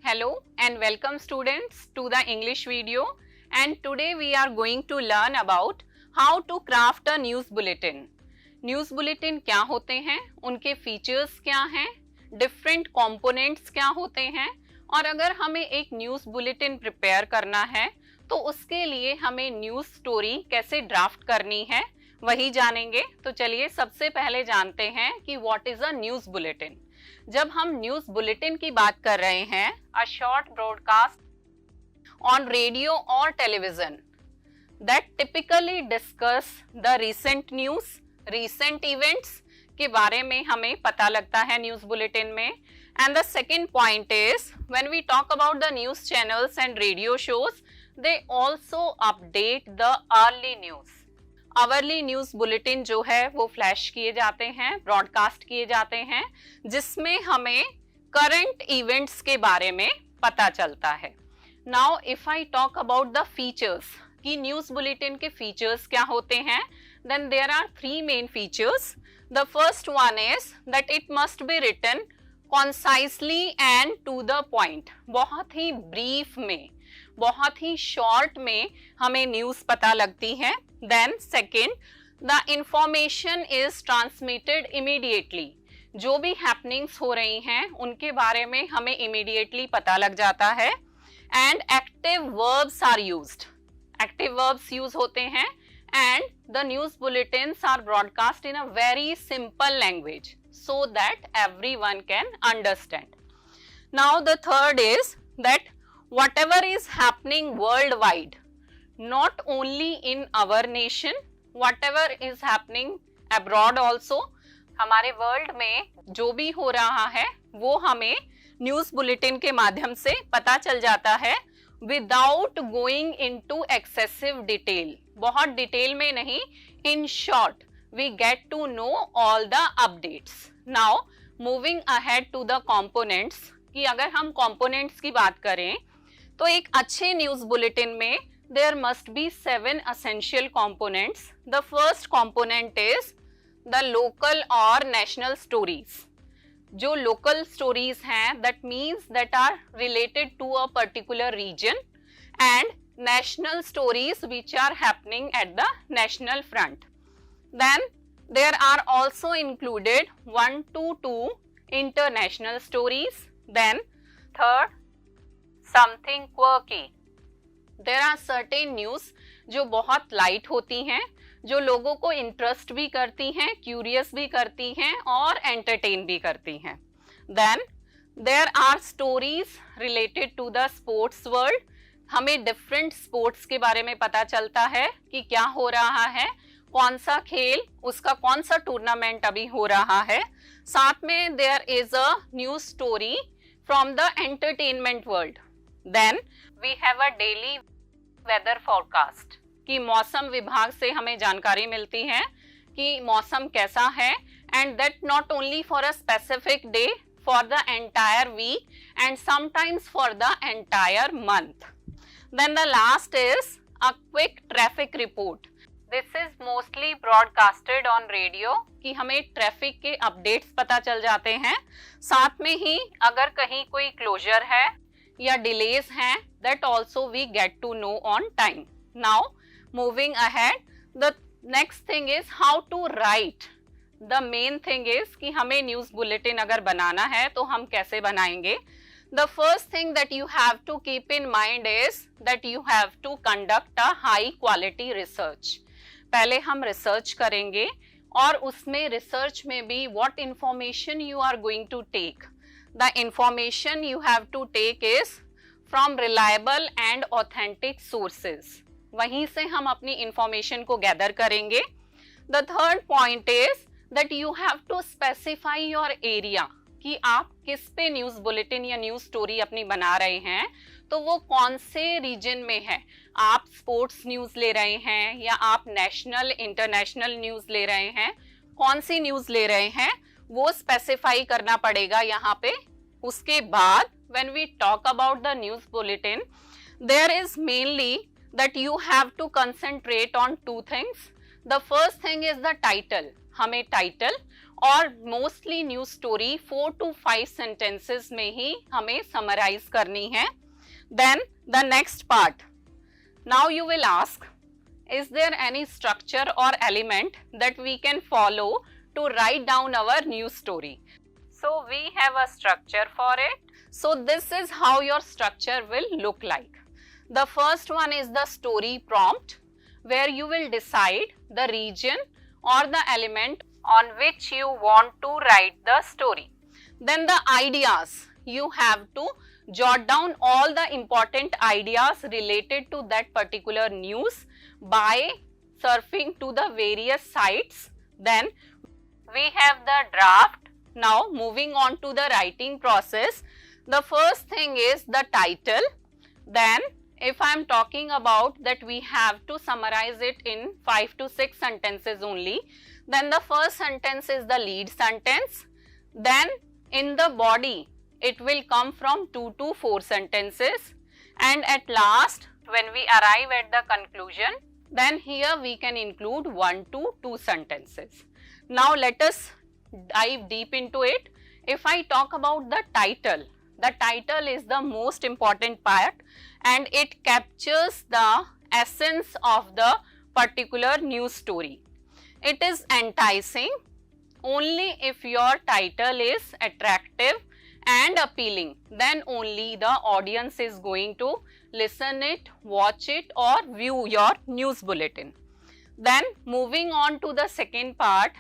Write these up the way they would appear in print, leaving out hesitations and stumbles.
Hello and welcome students to the English video, and today we are going to learn about how to craft a news bulletin. News bulletin क्या होते हैं, उनके features क्या हैं, different components क्या होते हैं, और अगर हमें एक न्यूज़ बुलेटिन प्रिपेयर करना है तो उसके लिए हमें न्यूज़ स्टोरी कैसे ड्राफ्ट करनी है वही जानेंगे। तो चलिए सबसे पहले जानते हैं कि what is a news bulletin. जब हम न्यूज़ बुलेटिन की बात कर रहे हैं, a short broadcast on radio और television that typically discuss the recent news, recent events के बारे में हमें पता लगता है न्यूज़ बुलेटिन में। And the second point is when we talk about the news channels and radio shows, they also update the early news. Hourly news bulletin जो है वो फ्लैश किए जाते हैं, ब्रॉडकास्ट किए जाते हैं, जिसमें हमें करंट इवेंट्स के बारे में पता चलता है। Now if I talk about the features कि न्यूज़ बुलेटिन के फीचर्स क्या होते हैं, then there are three main features. The first one is that it must be written concisely and to the point. बहुत ही ब्रीफ में, बहुत ही short में हमें न्यूज़ पता लगती है। Then second, the information is transmitted immediately. जो भी happenings हो रही हैं उनके बारे में हमें immediately पता लग जाता है। And active verbs are used. Active verbs use होते हैं and the news bulletins are broadcast in a very simple language so that everyone can understand. Now the third is that whatever is happening worldwide, not only in our nation, whatever is happening abroad also, हमारे world में जो भी हो रहा है वो हमें news bulletin के माध्यम से पता चल जाता है without going into excessive detail. बहुत डिटेल में नहीं, in short we get to know all the updates. Now moving ahead to the components कि अगर हम कंपोनेंट्स की बात करें तो एक अच्छे न्यूज़ बुलेटिन में there must be 7 essential components. The first component is the local or national stories. जो local stories हैं, that means that are related to a particular region, and national stories which are happening at the national front. Then there are also included 1 to 2 international stories. Then third, something quirky. There are certain news जो बहुत light होती हैं, जो लोगों को interest भी करती हैं, क्यूरियस भी करती हैं और एंटरटेन भी करती हैं। Then there are stories related to the sports world. हमें डिफरेंट स्पोर्ट्स के बारे में पता चलता है कि क्या हो रहा है, कौन सा खेल, उसका कौन सा टूर्नामेंट अभी हो रहा है। साथ में there is a news story from the entertainment world. Then we have a daily weather forecast कि मौसम विभाग से हमें जानकारी मिलती है कि मौसम कैसा है, and that not only for a specific day, for the entire week and sometimes for the entire month. Then the last is a quick traffic report. This is mostly broadcasted on radio कि हमें traffic के updates पता चल जाते हैं। साथ में ही अगर कहीं कोई क्लोजर है या डिलेज हैं, that also we get to know on time. Now moving ahead, the next thing is how to write. The main thing is कि हमें न्यूज़ बुलेटिन अगर बनाना है तो हम कैसे बनाएंगे। The first thing that you have to keep in mind is that you have to conduct a high quality research. पहले हम रिसर्च करेंगे और उसमें रिसर्च में भी what information you are going to take. The information you have to take is from reliable and authentic sources. वहीं से हम अपनी information को gather करेंगे। The third point is that you have to specify your area कि आप किस पे न्यूज़ बुलेटिन या न्यूज़ स्टोरी अपनी बना रहे हैं, तो वो कौन से रीजन में है। आप स्पोर्ट्स न्यूज़ ले रहे हैं या आप नेशनल इंटरनेशनल न्यूज़ ले रहे हैं, कौन सी न्यूज़ ले रहे हैं वो स्पेसिफाई करना पड़ेगा यहाँ पे। उसके बाद when we talk about the news bulletin, there is mainly that you have to concentrate on two things. The first thing is the title. हमें title और mostly news story 4 to 5 sentences में ही हमें summarize करनी है. Then the next part. Now you will ask, is there any structure or element that we can follow to write down our news story? So we have a structure for it. So this is how your structure will look like. The first one is the story prompt, where you will decide the region or the element on which you want to write the story. Then the ideas, you have to jot down all the important ideas related to that particular news by surfing to the various sites. Then we have the draft. Now moving on to the writing process, the first thing is the title. Then if I am talking about that we have to summarize it in 5 to 6 sentences only, then the first sentence is the lead sentence. Then in the body, it will come from 2 to 4 sentences, and at last when we arrive at the conclusion, then here we can include 1 to 2 sentences. Now let us dive deep into it. If I talk about the title is the most important part, and it captures the essence of the particular news story. It is enticing only if your title is attractive and appealing, then only the audience is going to listen it, watch it or view your news bulletin. Then moving on to the second part.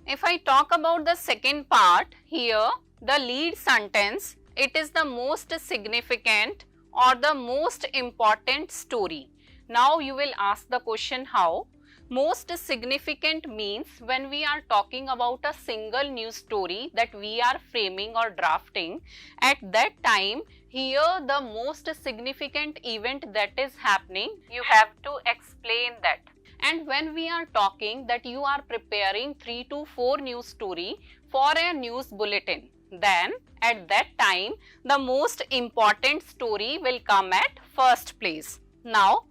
If I talk about the second part, here the lead sentence, it is the most significant or the most important story. Now you will ask the question how? Most significant means when we are talking about a single news story that we are framing or drafting, at that time here the most significant event that is happening, you have to explain that. And when we are talking that you are preparing 3 to 4 news story for a news bulletin, then at that time the most important story will come at first place. Now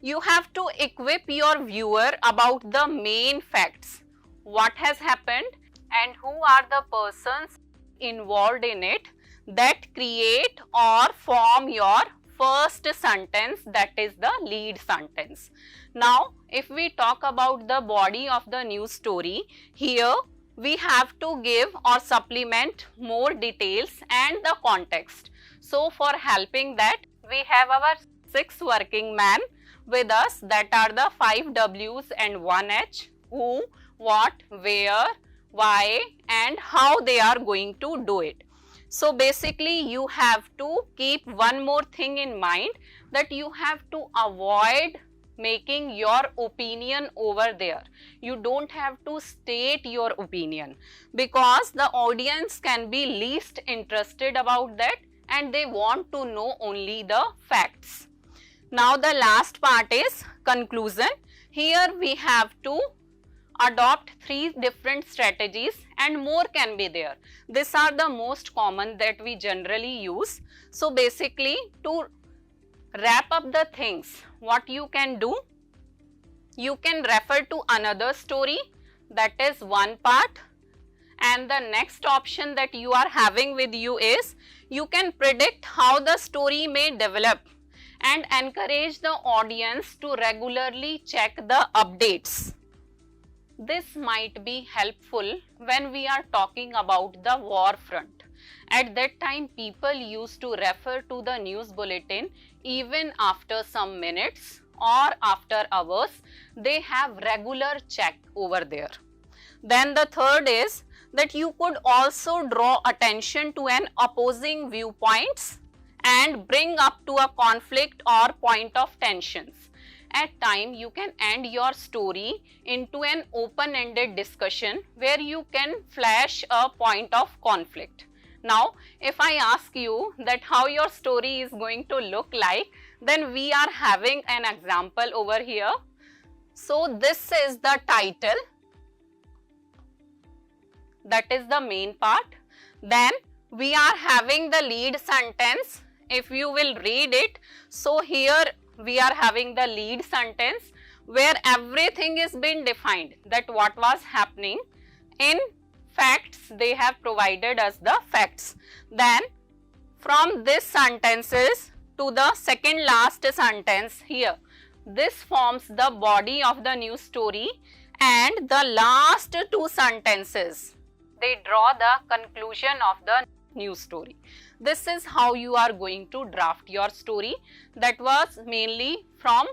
you have to equip your viewer about the main facts, what has happened and who are the persons involved in it that create or form your first sentence, that is the lead sentence. Now if we talk about the body of the news story, here we have to give or supplement more details and the context. So for helping that, we have our 6 working men with us, that are the 5 W's and 1 H, who, what, where, why and how they are going to do it. So basically you have to keep one more thing in mind, that you have to avoid making your opinion over there. You don't have to state your opinion, because the audience can be least interested about that and they want to know only the facts. Now the last part is conclusion. Here we have to adopt 3 different strategies and more can be there. These are the most common that we generally use. So basically to wrap up the things, what you can do, you can refer to another story, that is one part, and the next option that you are having with you is you can predict how the story may develop and encourage the audience to regularly check the updates. This might be helpful when we are talking about the war front. At that time, people used to refer to the news bulletin even after some minutes or after hours. They have regular check over there. Then the third is that you could also draw attention to an opposing viewpoints and bring up to a conflict or point of tensions. At time you can end your story into an open-ended discussion where you can flash a point of conflict. Now if I ask you that how your story is going to look like, then we are having an example over here. So this is the title, that is the main part. Then we are having the lead sentence. If you will read it, so here we are having the lead sentence where everything is been defined, that what was happening. In facts, they have provided us the facts. Then from this sentences to the second last sentence here, this forms the body of the news story, and the last two sentences, they draw the conclusion of the news story. This is how you are going to draft your story. That was mainly from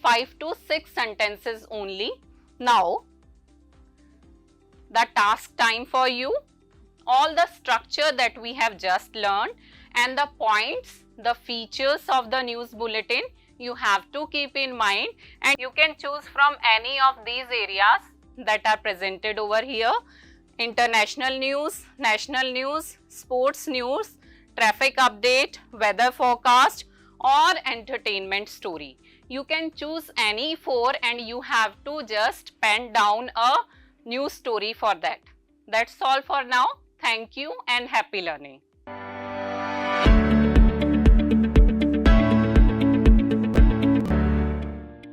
5 to 6 sentences only. Now, the task time for you. All the structure that we have just learned and the points, the features of the news bulletin, you have to keep in mind, and you can choose from any of these areas that are presented over here: international news, national news, sports news, traffic update, weather forecast, or entertainment story. You can choose any 4 and you have to just pen down a news story for that. That's all for now. Thank you and happy learning.